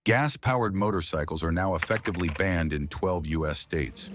Gas-powered motorcycles are now effectively banned in 12 U.S. states.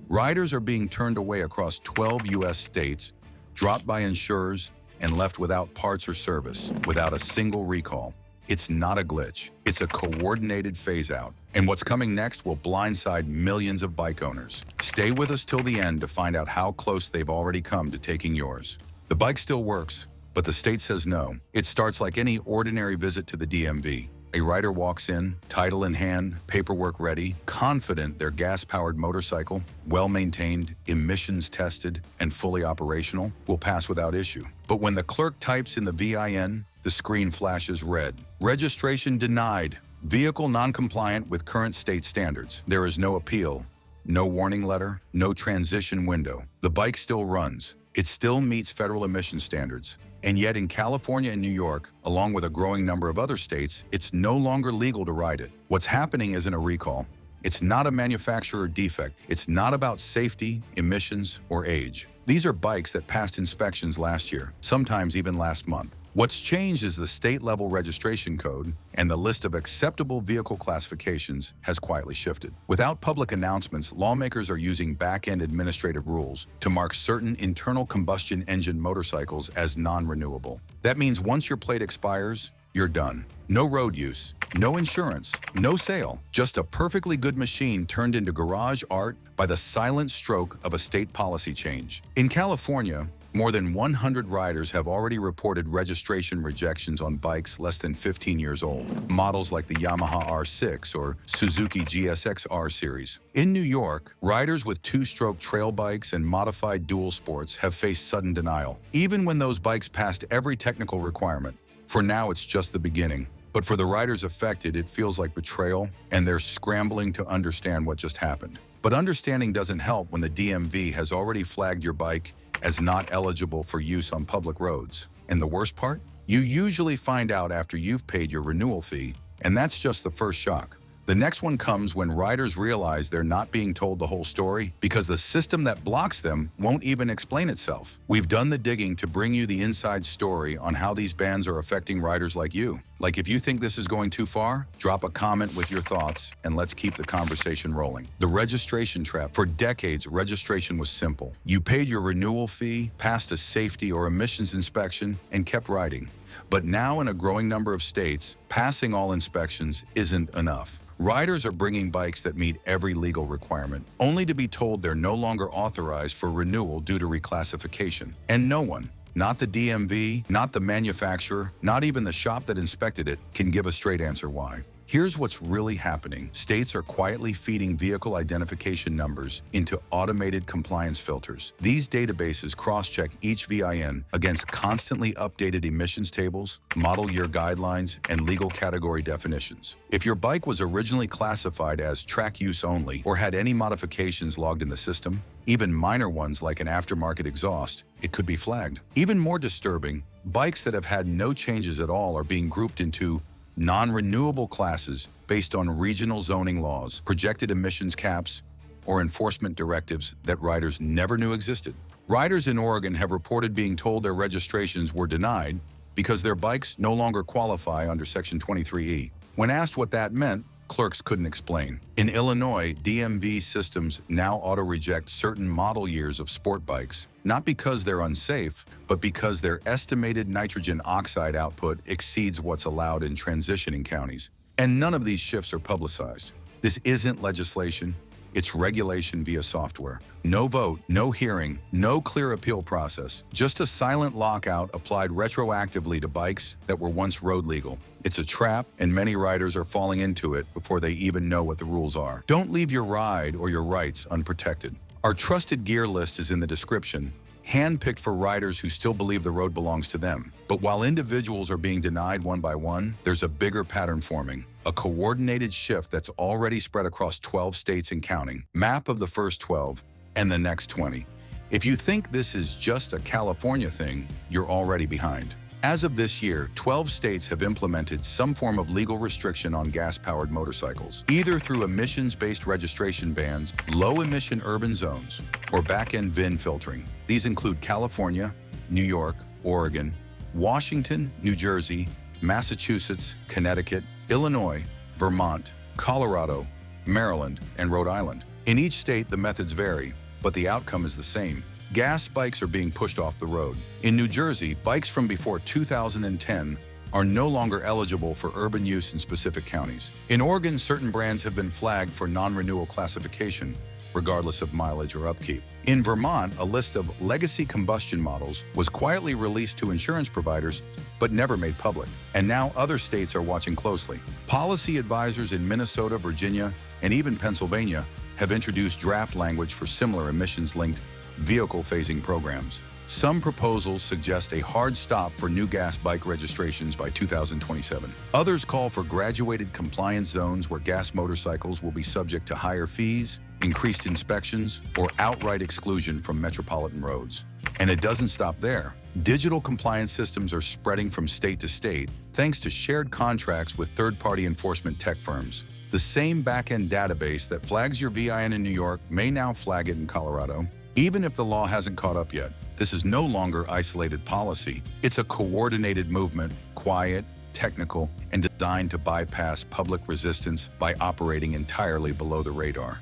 Riders are being turned away across 12 U.S. states, dropped by insurers, and left without parts or service, without a single recall. It's not a glitch. It's a coordinated phase-out. And what's coming next will blindside millions of bike owners. Stay with us till the end to find out how close they've already come to taking yours. The bike still works, but the state says no. It starts like any ordinary visit to the DMV. A rider walks in, title in hand, paperwork ready, confident their gas-powered motorcycle, well-maintained, emissions-tested, and fully operational, will pass without issue. But when the clerk types in the VIN, the screen flashes red. Registration denied. Vehicle non-compliant with current state standards. There is no appeal, no warning letter, no transition window. The bike still runs. It still meets federal emission standards. And yet in California and New York, along with a growing number of other states, it's no longer legal to ride it. What's happening isn't a recall. It's not a manufacturer defect. It's not about safety, emissions, or age. These are bikes that passed inspections last year, sometimes even last month. What's changed is the state-level registration code, and the list of acceptable vehicle classifications has quietly shifted. Without public announcements, lawmakers are using back-end administrative rules to mark certain internal combustion engine motorcycles as non-renewable. That means once your plate expires, you're done. No road use, no insurance, no sale, just a perfectly good machine turned into garage art by the silent stroke of a state policy change. In California, more than 100 riders have already reported registration rejections on bikes less than 15 years old, models like the Yamaha R6 or Suzuki GSX R series. In New York, riders with two-stroke trail bikes and modified dual sports have faced sudden denial, even when those bikes passed every technical requirement. For now, it's just the beginning. But for the riders affected, it feels like betrayal, and they're scrambling to understand what just happened. But understanding doesn't help when the DMV has already flagged your bike as not eligible for use on public roads. And the worst part? You usually find out after you've paid your renewal fee, and that's just the first shock. The next one comes when riders realize they're not being told the whole story because the system that blocks them won't even explain itself. We've done the digging to bring you the inside story on how these bans are affecting riders like you. Like, if you think this is going too far, drop a comment with your thoughts and let's keep the conversation rolling. The registration trap. For decades, registration was simple. You paid your renewal fee, passed a safety or emissions inspection, and kept riding. But now in a growing number of states, passing all inspections isn't enough. Riders are bringing bikes that meet every legal requirement, only to be told they're no longer authorized for renewal due to reclassification. And no one, not the DMV, not the manufacturer, not even the shop that inspected it, can give a straight answer why. Here's what's really happening. States are quietly feeding vehicle identification numbers into automated compliance filters. These databases cross-check each VIN against constantly updated emissions tables, model year guidelines, and legal category definitions. If your bike was originally classified as track use only or had any modifications logged in the system, even minor ones like an aftermarket exhaust, it could be flagged. Even more disturbing, bikes that have had no changes at all are being grouped into non-renewable classes based on regional zoning laws, projected emissions caps, or enforcement directives that riders never knew existed. Riders in Oregon have reported being told their registrations were denied because their bikes no longer qualify under Section 23E. When asked what that meant, clerks couldn't explain. In Illinois, DMV systems now auto-reject certain model years of sport bikes, not because they're unsafe, but because their estimated nitrogen oxide output exceeds what's allowed in transitioning counties. And none of these shifts are publicized. This isn't legislation, it's regulation via software. No vote, no hearing, no clear appeal process, just a silent lockout applied retroactively to bikes that were once road legal. It's a trap, and many riders are falling into it before they even know what the rules are. Don't leave your ride or your rights unprotected. Our trusted gear list is in the description, handpicked for riders who still believe the road belongs to them. But while individuals are being denied one by one, there's a bigger pattern forming. A coordinated shift that's already spread across 12 states and counting. Map of the first 12 and the next 20. If you think this is just a California thing, you're already behind. As of this year, 12 states have implemented some form of legal restriction on gas-powered motorcycles, either through emissions-based registration bans, low-emission urban zones, or back-end VIN filtering. These include California, New York, Oregon, Washington, New Jersey, Massachusetts, Connecticut, Illinois, Vermont, Colorado, Maryland, and Rhode Island. In each state, the methods vary, but the outcome is the same. Gas bikes are being pushed off the road. In New Jersey, bikes from before 2010 are no longer eligible for urban use in specific counties. In Oregon, certain brands have been flagged for non-renewal classification, regardless of mileage or upkeep. In Vermont, a list of legacy combustion models was quietly released to insurance providers, but never made public. And now other states are watching closely. Policy advisors in Minnesota, Virginia, and even Pennsylvania have introduced draft language for similar emissions-linked vehicle phasing programs. Some proposals suggest a hard stop for new gas bike registrations by 2027. Others call for graduated compliance zones where gas motorcycles will be subject to higher fees, increased inspections, or outright exclusion from metropolitan roads. And it doesn't stop there. Digital compliance systems are spreading from state to state thanks to shared contracts with third-party enforcement tech firms. The same back-end database that flags your VIN in New York may now flag it in Colorado, even if the law hasn't caught up yet. This is no longer isolated policy. It's a coordinated movement, quiet, technical, and designed to bypass public resistance by operating entirely below the radar.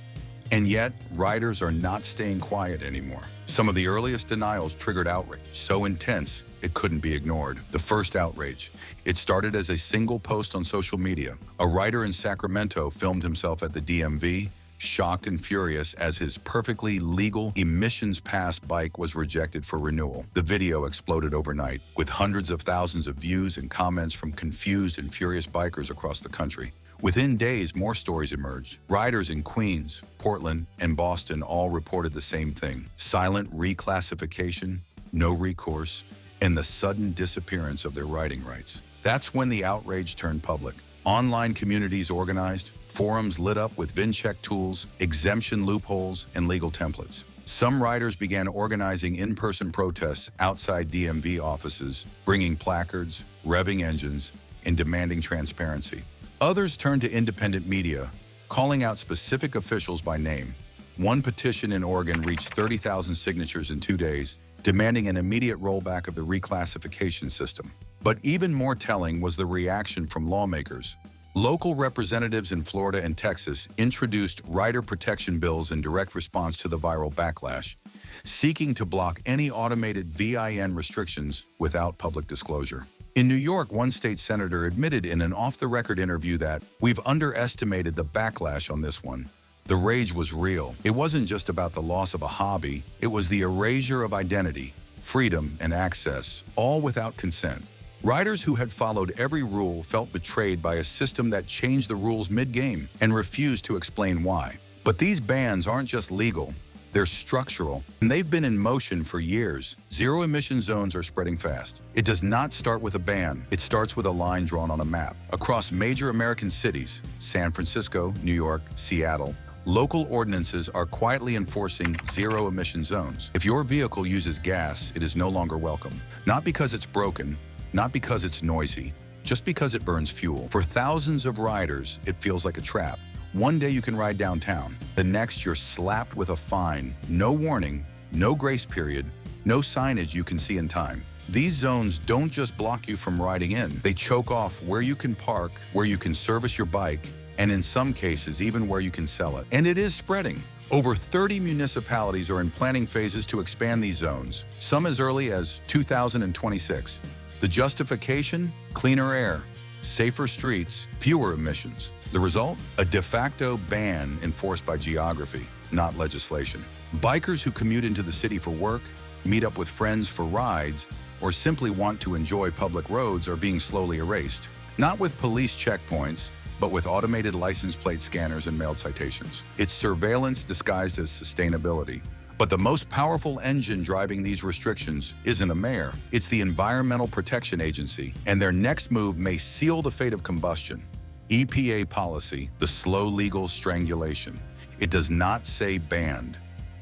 And yet, riders are not staying quiet anymore. Some of the earliest denials triggered outrage, so intense it couldn't be ignored. The first outrage. It started as a single post on social media. A rider in Sacramento filmed himself at the DMV, shocked and furious as his perfectly legal emissions pass bike was rejected for renewal. The video exploded overnight, with hundreds of thousands of views and comments from confused and furious bikers across the country. Within days, more stories emerged. Riders in Queens, Portland, and Boston all reported the same thing: silent reclassification, no recourse, and the sudden disappearance of their riding rights. That's when the outrage turned public. Online communities organized, forums lit up with VIN-check tools, exemption loopholes, and legal templates. Some riders began organizing in-person protests outside DMV offices, bringing placards, revving engines, and demanding transparency. Others turned to independent media, calling out specific officials by name. One petition in Oregon reached 30,000 signatures in 2 days, demanding an immediate rollback of the reclassification system. But even more telling was the reaction from lawmakers. Local representatives in Florida and Texas introduced rider protection bills in direct response to the viral backlash, seeking to block any automated VIN restrictions without public disclosure. In New York, one state senator admitted in an off-the-record interview that, "We've underestimated the backlash on this one." The rage was real. It wasn't just about the loss of a hobby, it was the erasure of identity, freedom, and access, all without consent. Riders who had followed every rule felt betrayed by a system that changed the rules mid-game and refused to explain why. But these bans aren't just legal, they're structural, and they've been in motion for years. Zero-emission zones are spreading fast. It does not start with a ban, it starts with a line drawn on a map. Across major American cities, San Francisco, New York, Seattle, local ordinances are quietly enforcing zero-emission zones. If your vehicle uses gas, it is no longer welcome. Not because it's broken, not because it's noisy, just because it burns fuel. For thousands of riders, it feels like a trap. One day you can ride downtown, the next you're slapped with a fine, no warning, no grace period, no signage you can see in time. These zones don't just block you from riding in, they choke off where you can park, where you can service your bike, and in some cases, even where you can sell it. And it is spreading. Over 30 municipalities are in planning phases to expand these zones, some as early as 2026. The justification? Cleaner air, safer streets, fewer emissions. The result? A de facto ban enforced by geography, not legislation. Bikers who commute into the city for work, meet up with friends for rides, or simply want to enjoy public roads are being slowly erased. Not with police checkpoints, but with automated license plate scanners and mailed citations. It's surveillance disguised as sustainability. But the most powerful engine driving these restrictions isn't a mayor, it's the Environmental Protection Agency, and their next move may seal the fate of combustion. EPA policy, the slow legal strangulation. It does not say banned.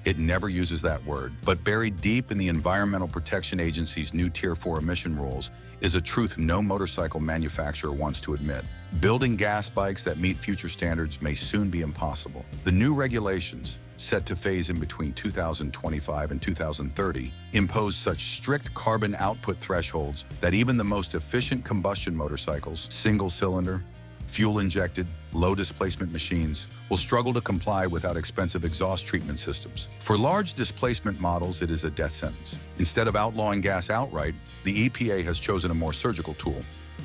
It never uses that word, but buried deep in the Environmental Protection Agency's new Tier 4 emission rules is a truth no motorcycle manufacturer wants to admit. Building gas bikes that meet future standards may soon be impossible. The new regulations, set to phase in between 2025 and 2030, impose such strict carbon output thresholds that even the most efficient combustion motorcycles, single-cylinder, fuel-injected, low-displacement machines will struggle to comply without expensive exhaust treatment systems. For large displacement models, it is a death sentence. Instead of outlawing gas outright, the EPA has chosen a more surgical tool: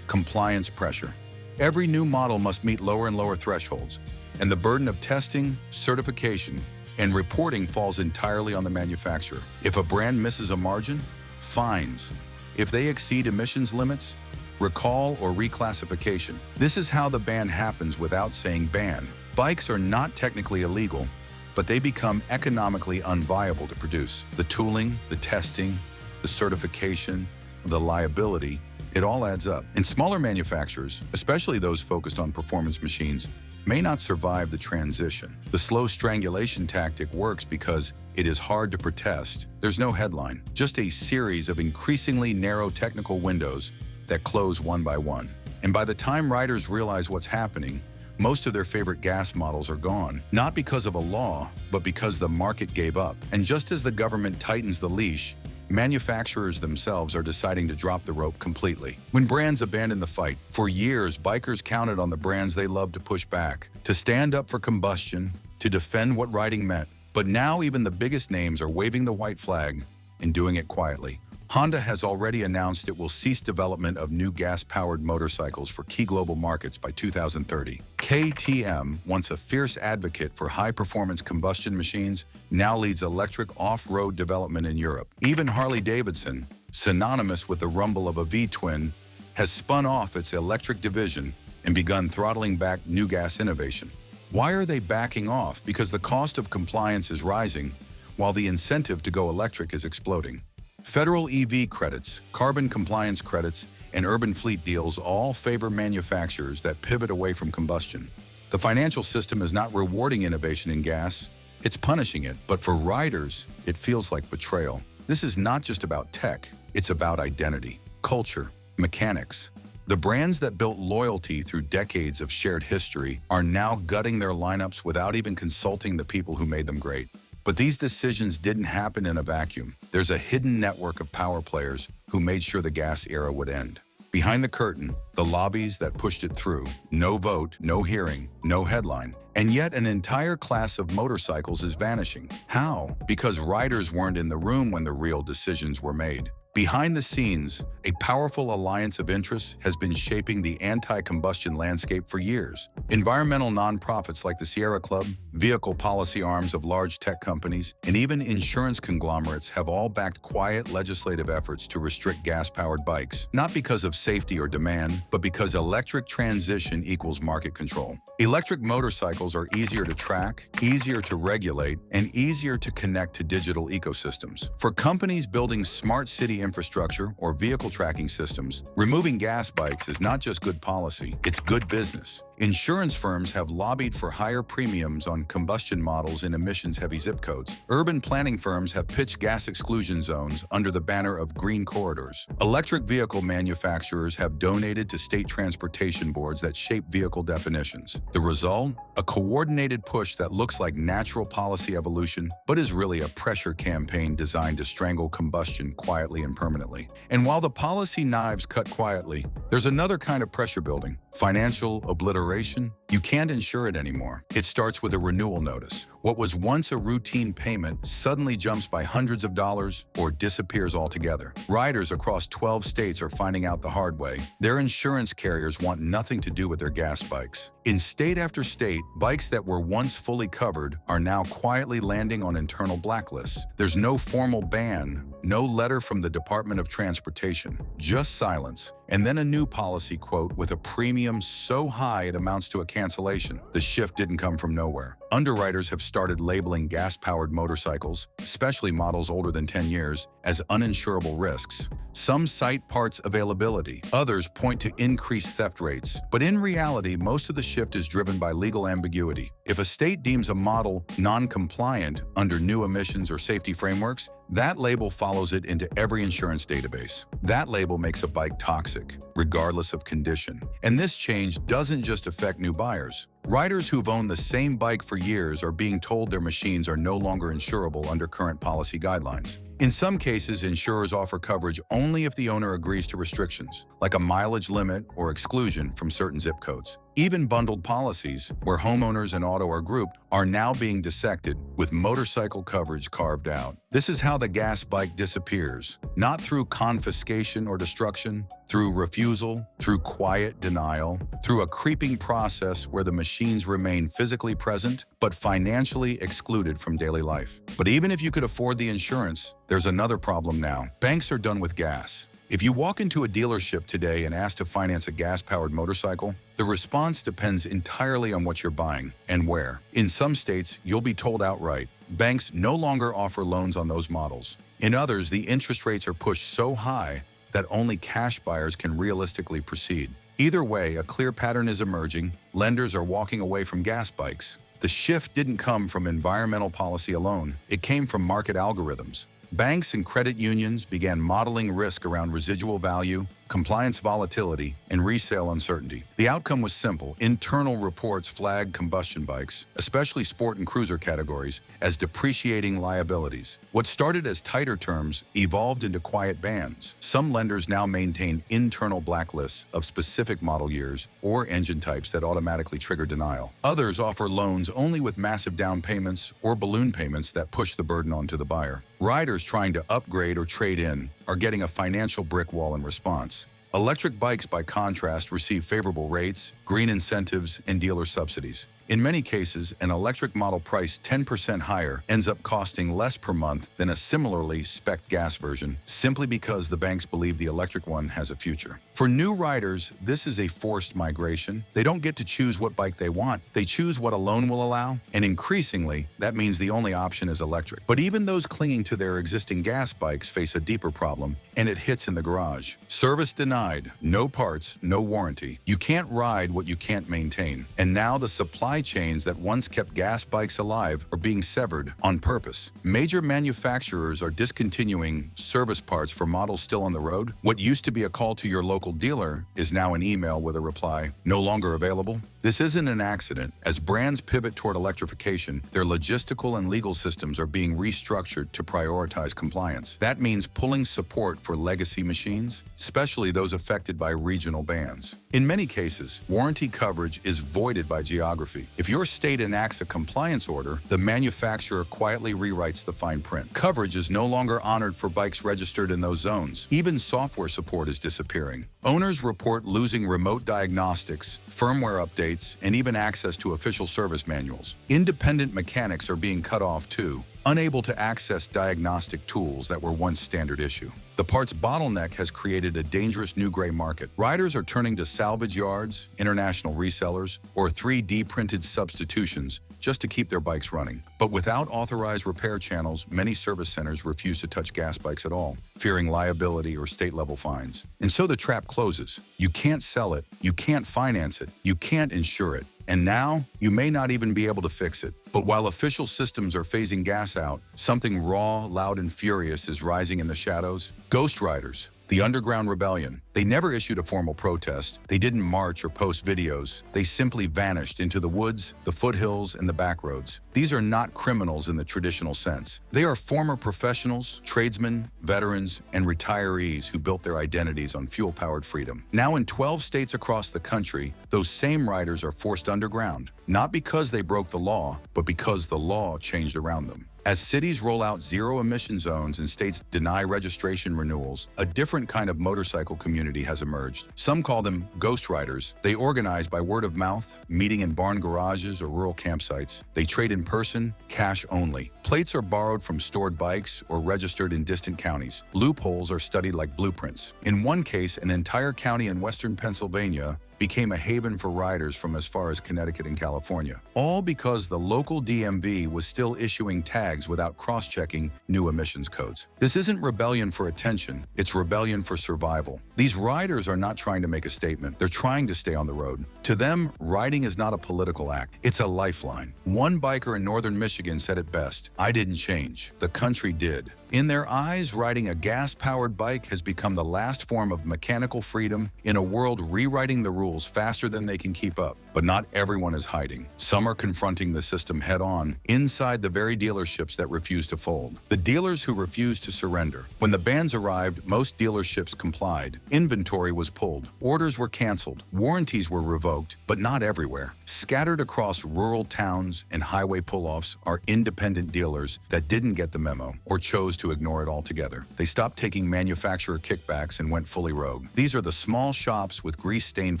compliance pressure. Every new model must meet lower and lower thresholds, and the burden of testing, certification, and reporting falls entirely on the manufacturer. If a brand misses a margin, fines. If they exceed emissions limits, recall or reclassification. This is how the ban happens without saying ban. Bikes are not technically illegal, but they become economically unviable to produce. The tooling, the testing, the certification, the liability, it all adds up. And smaller manufacturers, especially those focused on performance machines, may not survive the transition. The slow strangulation tactic works because it is hard to protest. There's no headline, just a series of increasingly narrow technical windows that close one by one. And by the time riders realize what's happening, most of their favorite gas models are gone, not because of a law, but because the market gave up. And just as the government tightens the leash, manufacturers themselves are deciding to drop the rope completely. When brands abandon the fight, for years, bikers counted on the brands they loved to push back, to stand up for combustion, to defend what riding meant. But now even the biggest names are waving the white flag and doing it quietly. Honda has already announced it will cease development of new gas-powered motorcycles for key global markets by 2030. KTM, once a fierce advocate for high-performance combustion machines, now leads electric off-road development in Europe. Even Harley-Davidson, synonymous with the rumble of a V-twin, has spun off its electric division and begun throttling back new gas innovation. Why are they backing off? Because the cost of compliance is rising, while the incentive to go electric is exploding. Federal EV credits, carbon compliance credits, and urban fleet deals all favor manufacturers that pivot away from combustion. The financial system is not rewarding innovation in gas, it's punishing it. But for riders, it feels like betrayal. This is not just about tech, it's about identity, culture, mechanics. The brands that built loyalty through decades of shared history are now gutting their lineups without even consulting the people who made them great. But these decisions didn't happen in a vacuum. There's a hidden network of power players who made sure the gas era would end. Behind the curtain, the lobbies that pushed it through. No vote, no hearing, no headline. And yet an entire class of motorcycles is vanishing. How? Because riders weren't in the room when the real decisions were made. Behind the scenes, a powerful alliance of interests has been shaping the anti-combustion landscape for years. Environmental nonprofits like the Sierra Club, vehicle policy arms of large tech companies, and even insurance conglomerates have all backed quiet legislative efforts to restrict gas-powered bikes, not because of safety or demand, but because electric transition equals market control. Electric motorcycles are easier to track, easier to regulate, and easier to connect to digital ecosystems. For companies building smart city infrastructure or vehicle tracking systems, removing gas bikes is not just good policy, it's good business. Insurance firms have lobbied for higher premiums on combustion models in emissions-heavy zip codes. Urban planning firms have pitched gas exclusion zones under the banner of green corridors. Electric vehicle manufacturers have donated to state transportation boards that shape vehicle definitions. The result? A coordinated push that looks like natural policy evolution, but is really a pressure campaign designed to strangle combustion quietly and permanently. And while the policy knives cut quietly, there's another kind of pressure building: financial obliteration. You can't insure it anymore. It starts with a renewal notice. What was once a routine payment suddenly jumps by hundreds of dollars or disappears altogether. Riders across 12 states are finding out the hard way. Their insurance carriers want nothing to do with their gas bikes. In state after state, bikes that were once fully covered are now quietly landing on internal blacklists. There's no formal ban, no letter from the Department of Transportation, just silence. And then a new policy quote with a premium so high it amounts to a cancellation. The shift didn't come from nowhere. Underwriters have started labeling gas-powered motorcycles, especially models older than 10 years, as uninsurable risks. Some cite parts availability, others point to increased theft rates. But in reality, most of the shift is driven by legal ambiguity. If a state deems a model non-compliant under new emissions or safety frameworks, that label follows it into every insurance database. That label makes a bike toxic, regardless of condition. And this change doesn't just affect new buyers. Riders who've owned the same bike for years are being told their machines are no longer insurable under current policy guidelines. In some cases, insurers offer coverage only if the owner agrees to restrictions, like a mileage limit or exclusion from certain zip codes. Even bundled policies, where homeowners and auto are grouped, are now being dissected, with motorcycle coverage carved out. This is how the gas bike disappears, not through confiscation or destruction, through refusal, through quiet denial, through a creeping process where the machines remain physically present but financially excluded from daily life. But even if you could afford the insurance, there's another problem now. Banks are done with gas. If you walk into a dealership today and ask to finance a gas-powered motorcycle, the response depends entirely on what you're buying and where. In some states, you'll be told outright, banks no longer offer loans on those models. In others, the interest rates are pushed so high that only cash buyers can realistically proceed. Either way, a clear pattern is emerging. Lenders are walking away from gas bikes. The shift didn't come from environmental policy alone. It came from market algorithms. Banks and credit unions began modeling risk around residual value, compliance volatility, and resale uncertainty. The outcome was simple. Internal reports flagged combustion bikes, especially sport and cruiser categories, as depreciating liabilities. What started as tighter terms evolved into quiet bans. Some lenders now maintain internal blacklists of specific model years or engine types that automatically trigger denial. Others offer loans only with massive down payments or balloon payments that push the burden onto the buyer. Riders trying to upgrade or trade in are getting a financial brick wall in response. Electric bikes, by contrast, receive favorable rates, green incentives, and dealer subsidies. In many cases, an electric model priced 10% higher ends up costing less per month than a similarly spec'd gas version, simply because the banks believe the electric one has a future. For new riders, this is a forced migration. They don't get to choose what bike they want. They choose what a loan will allow, and increasingly, that means the only option is electric. But even those clinging to their existing gas bikes face a deeper problem, and it hits in the garage. Service denied, no parts, no warranty. You can't ride what you can't maintain. And now the supply chains that once kept gas bikes alive are being severed on purpose. Major manufacturers are discontinuing service parts for models still on the road. What used to be a call to your local dealer is now an email with a reply, "No longer available." This isn't an accident. As brands pivot toward electrification, their logistical and legal systems are being restructured to prioritize compliance. That means pulling support for legacy machines, especially those affected by regional bans. In many cases, warranty coverage is voided by geography. If your state enacts a compliance order, the manufacturer quietly rewrites the fine print. Coverage is no longer honored for bikes registered in those zones. Even software support is disappearing. Owners report losing remote diagnostics, firmware updates, and even access to official service manuals. Independent mechanics are being cut off too, unable to access diagnostic tools that were once standard issue. The parts bottleneck has created a dangerous new gray market. Riders are turning to salvage yards, international resellers, or 3D printed substitutions just to keep their bikes running. But without authorized repair channels, many service centers refuse to touch gas bikes at all, fearing liability or state-level fines. And so the trap closes. You can't sell it, you can't finance it, you can't insure it. And now, you may not even be able to fix it. But while official systems are phasing gas out, something raw, loud, and furious is rising in the shadows. Ghost riders, the underground rebellion. They never issued a formal protest. They didn't march or post videos. They simply vanished into the woods, the foothills, and the backroads. These are not criminals in the traditional sense. They are former professionals, tradesmen, veterans, and retirees who built their identities on fuel-powered freedom. Now in 12 states across the country, those same riders are forced underground, not because they broke the law, but because the law changed around them. As cities roll out zero-emission zones and states deny registration renewals, a different kind of motorcycle community has emerged. Some call them ghost riders. They organize by word of mouth, meeting in barn garages or rural campsites. They trade in person, cash only. Plates are borrowed from stored bikes or registered in distant counties. Loopholes are studied like blueprints. In one case, an entire county in western Pennsylvania became a haven for riders from as far as Connecticut and California, all because the local DMV was still issuing tags without cross-checking new emissions codes. This isn't rebellion for attention, it's rebellion for survival. These riders are not trying to make a statement, they're trying to stay on the road. To them, riding is not a political act, it's a lifeline. One biker in northern Michigan said it best, "I didn't change, the country did." In their eyes, riding a gas-powered bike has become the last form of mechanical freedom in a world rewriting the rules faster than they can keep up. But not everyone is hiding. Some are confronting the system head-on, inside the very dealerships that refuse to fold. The dealers who refuse to surrender. When the bans arrived, most dealerships complied. Inventory was pulled. Orders were canceled. Warranties were revoked, but not everywhere. Scattered across rural towns and highway pull-offs are independent dealers that didn't get the memo or chose to ignore it altogether. They stopped taking manufacturer kickbacks and went fully rogue. These are the small shops with grease-stained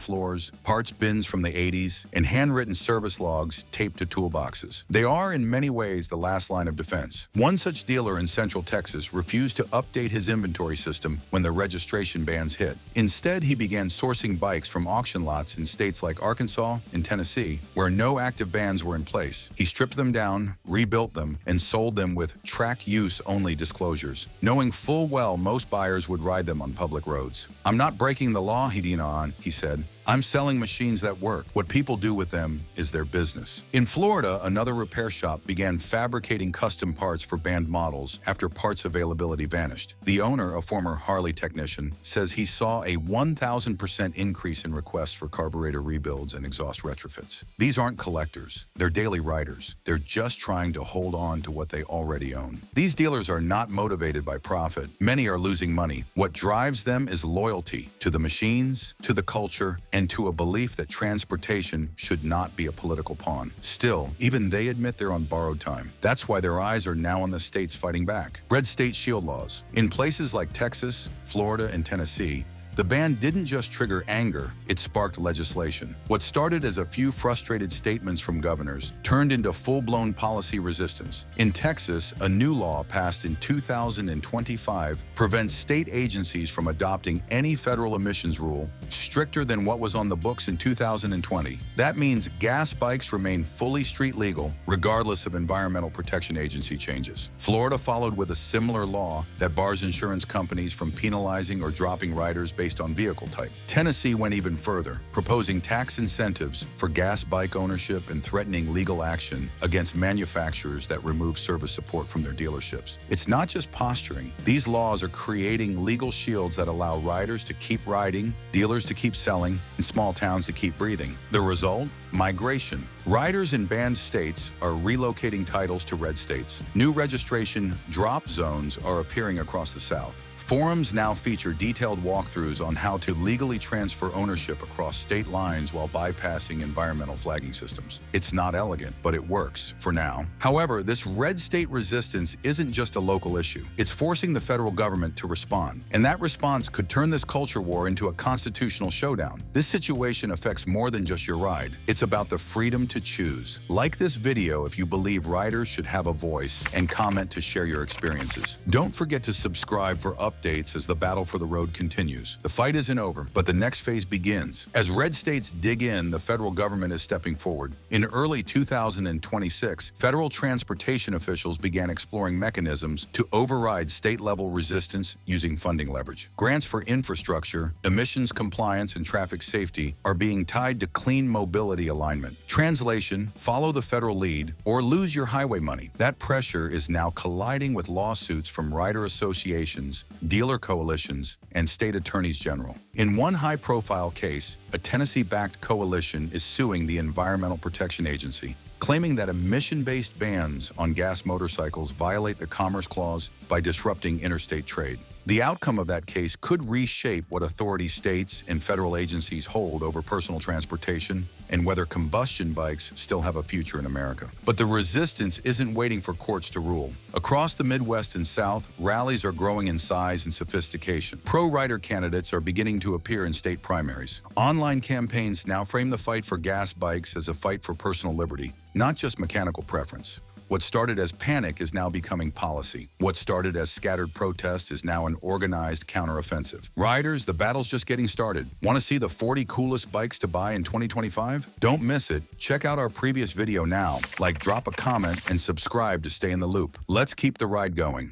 floors, parts bins from the 80s, and handwritten service logs taped to toolboxes. They are, in many ways, the last line of defense. One such dealer in Central Texas refused to update his inventory system when the registration bans hit. Instead, he began sourcing bikes from auction lots in states like Arkansas and Tennessee, where no active bans were in place. He stripped them down, rebuilt them, and sold them with track-use-only disclosures, knowing full well most buyers would ride them on public roads. "I'm not breaking the law, he said. I'm selling machines that work. What people do with them is their business." In Florida, another repair shop began fabricating custom parts for banned models after parts availability vanished. The owner, a former Harley technician, says he saw a 1,000% increase in requests for carburetor rebuilds and exhaust retrofits. These aren't collectors. They're daily riders. They're just trying to hold on to what they already own. These dealers are not motivated by profit. Many are losing money. What drives them is loyalty to the machines, to the culture, and to a belief that transportation should not be a political pawn. Still, even they admit they're on borrowed time. That's why their eyes are now on the states fighting back. Red state shield laws. In places like Texas, Florida, and Tennessee, the ban didn't just trigger anger, it sparked legislation. What started as a few frustrated statements from governors turned into full-blown policy resistance. In Texas, a new law passed in 2025 prevents state agencies from adopting any federal emissions rule stricter than what was on the books in 2020. That means gas bikes remain fully street legal, regardless of Environmental Protection Agency changes. Florida followed with a similar law that bars insurance companies from penalizing or dropping riders based on vehicle type. Tennessee went even further, proposing tax incentives for gas bike ownership and threatening legal action against manufacturers that remove service support from their dealerships. It's not just posturing. These laws are creating legal shields that allow riders to keep riding, dealers to keep selling, and small towns to keep breathing. The result? Migration. Riders in banned states are relocating titles to red states. New registration drop zones are appearing across the South. Forums now feature detailed walkthroughs on how to legally transfer ownership across state lines while bypassing environmental flagging systems. It's not elegant, but it works for now. However, this red state resistance isn't just a local issue. It's forcing the federal government to respond. And that response could turn this culture war into a constitutional showdown. This situation affects more than just your ride. It's about the freedom to choose. Like this video if you believe riders should have a voice, and comment to share your experiences. Don't forget to subscribe for updates as the battle for the road continues. The fight isn't over, but the next phase begins. As red states dig in, the federal government is stepping forward. In early 2026, federal transportation officials began exploring mechanisms to override state-level resistance using funding leverage. Grants for infrastructure, emissions compliance, and traffic safety are being tied to clean mobility alignment. Translation: follow the federal lead or lose your highway money. That pressure is now colliding with lawsuits from rider associations, dealer coalitions, and state attorneys general. In one high-profile case, a Tennessee-backed coalition is suing the Environmental Protection Agency, claiming that emission-based bans on gas motorcycles violate the Commerce Clause by disrupting interstate trade. The outcome of that case could reshape what authority states and federal agencies hold over personal transportation and whether combustion bikes still have a future in America. But the resistance isn't waiting for courts to rule. Across the Midwest and South, rallies are growing in size and sophistication. Pro-rider candidates are beginning to appear in state primaries. Online campaigns now frame the fight for gas bikes as a fight for personal liberty, not just mechanical preference. What started as panic is now becoming policy. What started as scattered protest is now an organized counteroffensive. Riders, the battle's just getting started. Want to see the 40 coolest bikes to buy in 2025? Don't miss it. Check out our previous video now. Drop a comment, and subscribe to stay in the loop. Let's keep the ride going.